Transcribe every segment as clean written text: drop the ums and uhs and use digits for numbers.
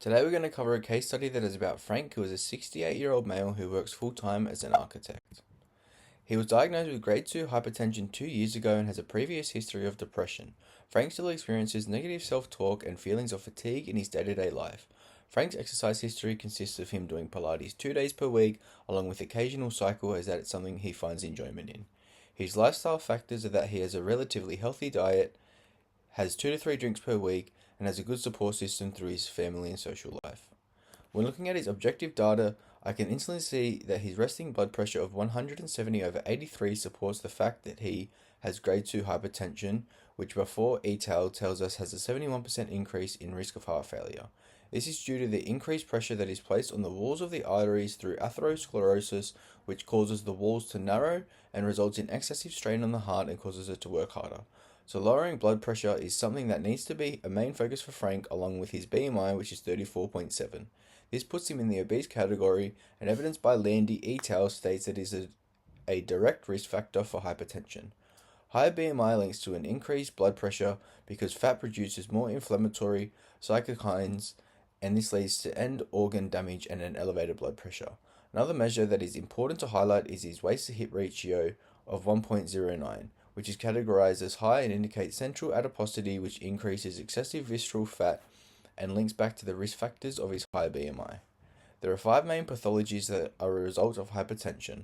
Today we're going to cover a case study that is about Frank, who is a 68-year-old male who works full-time as an architect. He was diagnosed with grade 2 hypertension 2 years ago and has a previous history of depression. Frank still experiences negative self-talk and feelings of fatigue in his day-to-day life. Frank's exercise history consists of him doing Pilates 2 days per week, along with occasional cycle, as that it's something he finds enjoyment in. His lifestyle factors are that he has a relatively healthy diet, has 2 to 3 drinks per week, and has a good support system through his family and social life. When looking at his objective data, I can instantly see that his resting blood pressure of 170/83 supports the fact that he has grade 2 hypertension, which before ETAL tells us has a 71% increase in risk of heart failure. This is due to the increased pressure that is placed on the walls of the arteries through atherosclerosis, which causes the walls to narrow and results in excessive strain on the heart and causes it to work harder. So lowering blood pressure is something that needs to be a main focus for Frank, along with his BMI, which is 34.7. This puts him in the obese category, and evidence by Landy et al. States that it is a direct risk factor for hypertension. Higher BMI links to an increased blood pressure because fat produces more inflammatory cytokines, and this leads to end organ damage and an elevated blood pressure. Another measure that is important to highlight is his waist to hip ratio of 1.09, which is categorized as high and indicates central adiposity, which increases excessive visceral fat and links back to the risk factors of his high BMI. There are 5 main pathologies that are a result of hypertension.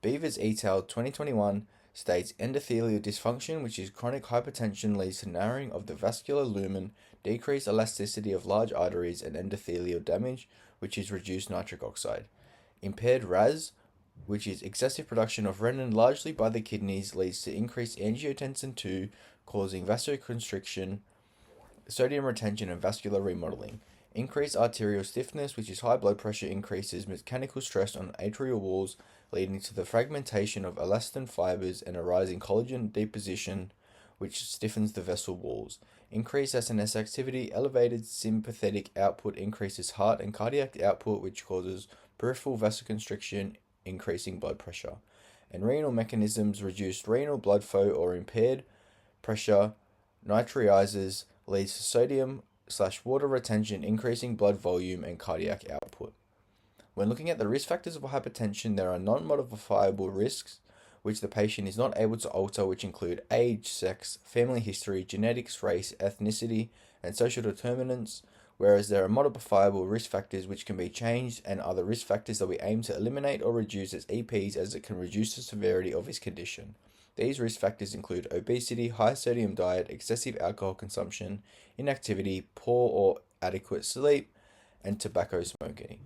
Beavers et al. 2021 states endothelial dysfunction, which is chronic hypertension leads to narrowing of the vascular lumen, decreased elasticity of large arteries, and endothelial damage, which is reduced nitric oxide. Impaired RAS, which is excessive production of renin largely by the kidneys, leads to increased angiotensin II, causing vasoconstriction, sodium retention, and vascular remodeling. Increased arterial stiffness, which is high blood pressure, increases mechanical stress on atrial walls, leading to the fragmentation of elastin fibers and a rise in collagen deposition, which stiffens the vessel walls. Increased SNS activity, elevated sympathetic output increases heart and cardiac output, which causes peripheral vasoconstriction, increasing blood pressure. And renal mechanisms, reduced renal blood flow or impaired pressure nitriazes leads to sodium/water retention, increasing blood volume and cardiac output. When looking at the risk factors of hypertension, there are non-modifiable risks which the patient is not able to alter, which include age, sex, family history, genetics, race, ethnicity, and social determinants, whereas there are modifiable risk factors which can be changed and are the risk factors that we aim to eliminate or reduce as EPs, as it can reduce the severity of his condition. These risk factors include obesity, high sodium diet, excessive alcohol consumption, inactivity, poor or adequate sleep, and tobacco smoking.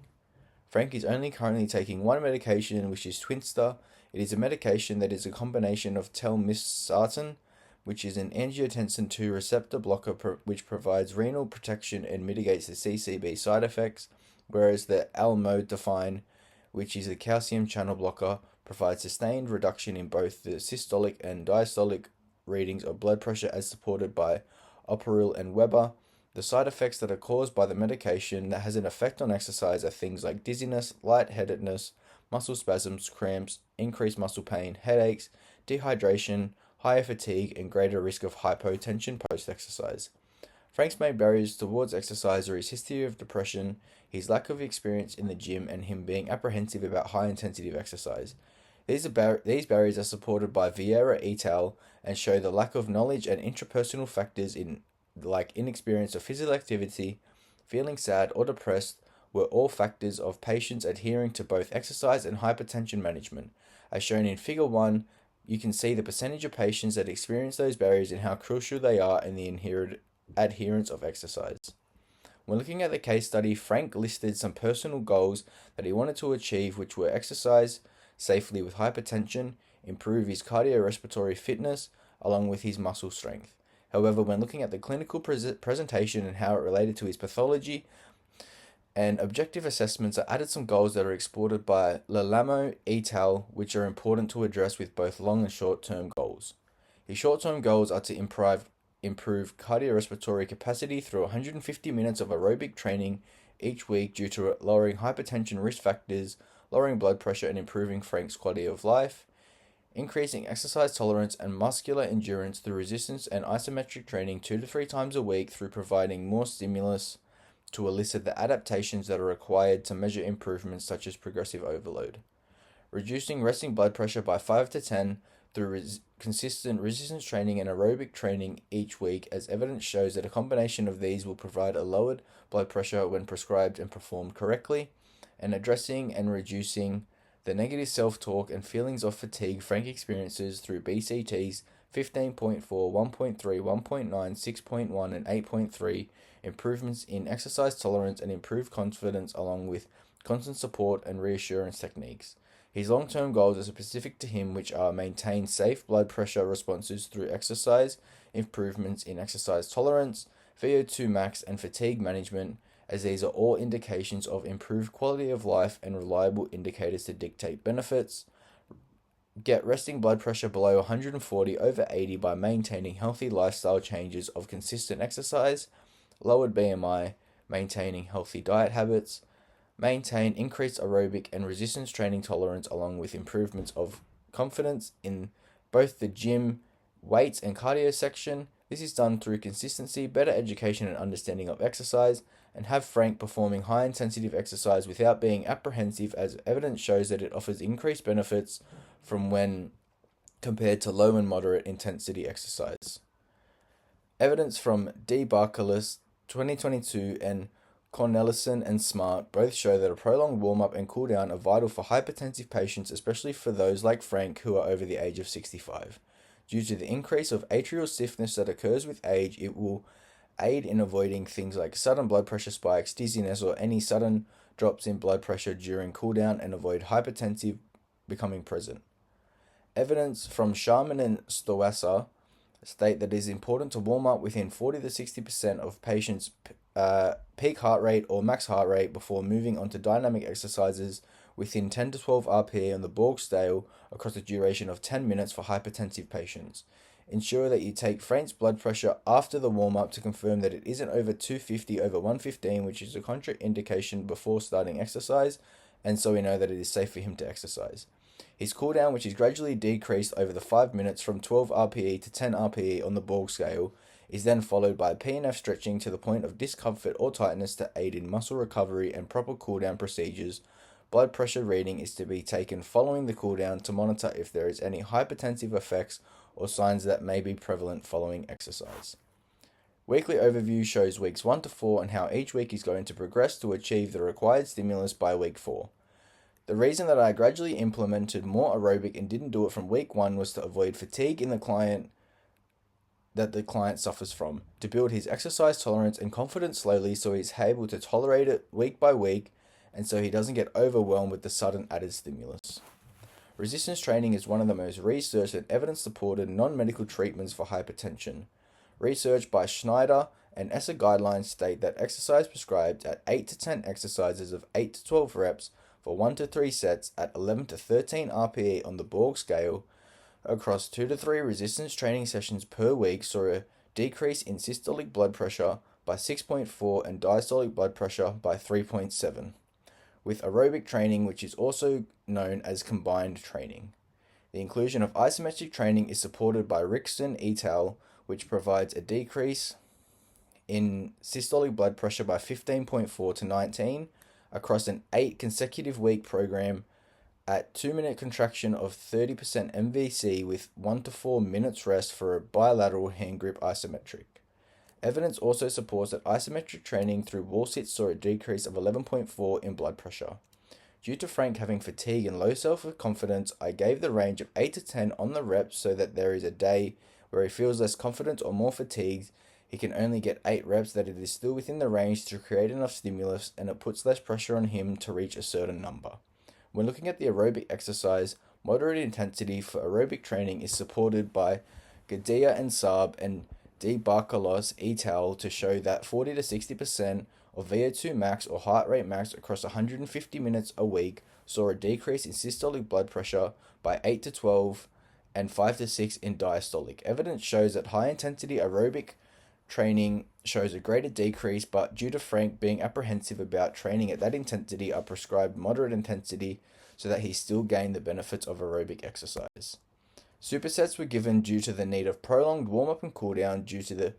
Frank is only currently taking one medication, which is Twinster. It is a medication that is a combination of telmisartan, which is an angiotensin II receptor blocker which provides renal protection and mitigates the CCB side effects, whereas the almodipine, which is a calcium channel blocker, provides sustained reduction in both the systolic and diastolic readings of blood pressure as supported by Opperl and Weber. The side effects that are caused by the medication that has an effect on exercise are things like dizziness, lightheadedness, muscle spasms, cramps, increased muscle pain, headaches, dehydration, higher fatigue, and greater risk of hypotension post-exercise. Frank's main barriers towards exercise are his history of depression, his lack of experience in the gym, and him being apprehensive about high intensity of exercise. These barriers are supported by Vieira et al. And show the lack of knowledge and intrapersonal factors like inexperience of physical activity, feeling sad or depressed, were all factors of patients adhering to both exercise and hypertension management. As shown in Figure 1, you can see the percentage of patients that experience those barriers and how crucial they are in the inherent adherence of exercise. When looking at the case study, Frank listed some personal goals that he wanted to achieve, which were exercise safely with hypertension, improve his cardiorespiratory fitness, along with his muscle strength. However, when looking at the clinical presentation and how it related to his pathology and objective assessments, I added some goals that are exported by Lalamo et al., which are important to address with both long and short-term goals. His short-term goals are to improve cardiorespiratory capacity through 150 minutes of aerobic training each week due to lowering hypertension risk factors, lowering blood pressure, and improving Frank's quality of life. Increasing exercise tolerance and muscular endurance through resistance and isometric training 2 to 3 times a week through providing more stimulus to elicit the adaptations that are required to measure improvements such as progressive overload. Reducing resting blood pressure by 5 to 10 through consistent resistance training and aerobic training each week, as evidence shows that a combination of these will provide a lowered blood pressure when prescribed and performed correctly, and addressing and reducing the negative self-talk and feelings of fatigue Frank experiences through BCTs 15.4, 1.3, 1.9, 6.1, and 8.3, improvements in exercise tolerance and improved confidence along with constant support and reassurance techniques. His long-term goals are specific to him, which are maintain safe blood pressure responses through exercise, improvements in exercise tolerance, VO2 max, and fatigue management, as these are all indications of improved quality of life and reliable indicators to dictate benefits. Get resting blood pressure below 140 over 80 by maintaining healthy lifestyle changes of consistent exercise, lowered BMI, maintaining healthy diet habits, maintain increased aerobic and resistance training tolerance along with improvements of confidence in both the gym, weights, and cardio section. This is done through consistency, better education and understanding of exercise, and have Frank performing high intensity exercise without being apprehensive, as evidence shows that it offers increased benefits from when compared to low and moderate intensity exercise. Evidence from D. Barcalis 2022 and Cornelison and Smart both show that a prolonged warm-up and cool-down are vital for hypertensive patients, especially for those like Frank who are over the age of 65. Due to the increase of atrial stiffness that occurs with age, it will aid in avoiding things like sudden blood pressure spikes, dizziness, or any sudden drops in blood pressure during cool-down, and avoid hypertensive becoming present. Evidence from Sharman and Stowasser state that it is important to warm up within 40 to 60% of patients' peak heart rate or max heart rate before moving on to dynamic exercises within 10 to 12 RPE on the Borg scale across a duration of 10 minutes for hypertensive patients. Ensure that you take Frank's blood pressure after the warm-up to confirm that it isn't over 250 over 115, which is a contraindication before starting exercise, and so we know that it is safe for him to exercise. His cooldown, which is gradually decreased over the 5 minutes from 12 RPE to 10 RPE on the Borg scale, is then followed by PNF stretching to the point of discomfort or tightness to aid in muscle recovery and proper cooldown procedures. Blood pressure reading is to be taken following the cooldown to monitor if there is any hypertensive effects or signs that may be prevalent following exercise. Weekly overview shows weeks 1 to 4 and how each week is going to progress to achieve the required stimulus by week 4. The reason that I gradually implemented more aerobic and didn't do it from week 1 was to avoid fatigue in the client suffers from, to build his exercise tolerance and confidence slowly so he's able to tolerate it week by week, and so he doesn't get overwhelmed with the sudden added stimulus. Resistance training is one of the most researched and evidence-supported non-medical treatments for hypertension. Research by Schneider and ESSA guidelines state that exercise prescribed at 8 to 10 exercises of 8 to 12 reps for 1 to 3 sets at 11 to 13 RPE on the Borg scale across 2 to 3 resistance training sessions per week saw a decrease in systolic blood pressure by 6.4 and diastolic blood pressure by 3.7, with aerobic training, which is also known as combined training. The inclusion of isometric training is supported by Rickson et al., which provides a decrease in systolic blood pressure by 15.4 to 19 across an 8 consecutive week program at 2-minute contraction of 30% MVC with 1 to 4 minutes rest for a bilateral hand grip isometric. Evidence also supports that isometric training through wall sits saw a decrease of 11.4 in blood pressure. Due to Frank having fatigue and low self-confidence, I gave the range of 8 to 10 on the reps so that there is a day where he feels less confident or more fatigued. He can only get 8 reps, that it is still within the range to create enough stimulus, and it puts less pressure on him to reach a certain number. When looking at the aerobic exercise, moderate intensity for aerobic training is supported by Gadia and Saab and D. Barcalos et al. To show that 40 to 60% of VO2 max or heart rate max across 150 minutes a week saw a decrease in systolic blood pressure by 8 to 12 and 5 to 6 in diastolic. Evidence shows that high intensity aerobic training shows a greater decrease, but due to Frank being apprehensive about training at that intensity, I prescribed moderate intensity so that he still gained the benefits of aerobic exercise. Supersets were given due to the need of prolonged warm-up and cool-down due to the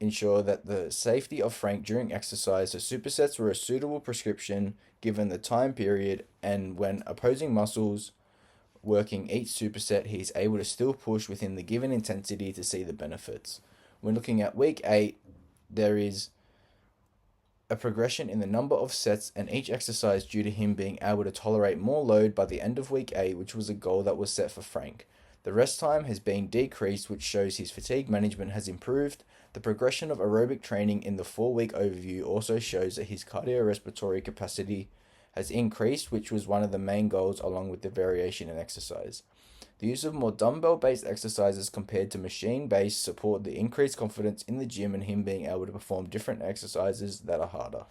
ensure that the safety of Frank during exercise, so supersets were a suitable prescription given the time period, and when opposing muscles working each superset, he's able to still push within the given intensity to see the benefits. When looking at week 8, there is a progression in the number of sets and each exercise due to him being able to tolerate more load by the end of week 8, which was a goal that was set for Frank. The rest time has been decreased, which shows his fatigue management has improved. The progression of aerobic training in the 4-week overview also shows that his cardiorespiratory capacity has increased, which was one of the main goals along with the variation in exercise. The use of more dumbbell-based exercises compared to machine-based support the increased confidence in the gym and him being able to perform different exercises that are harder.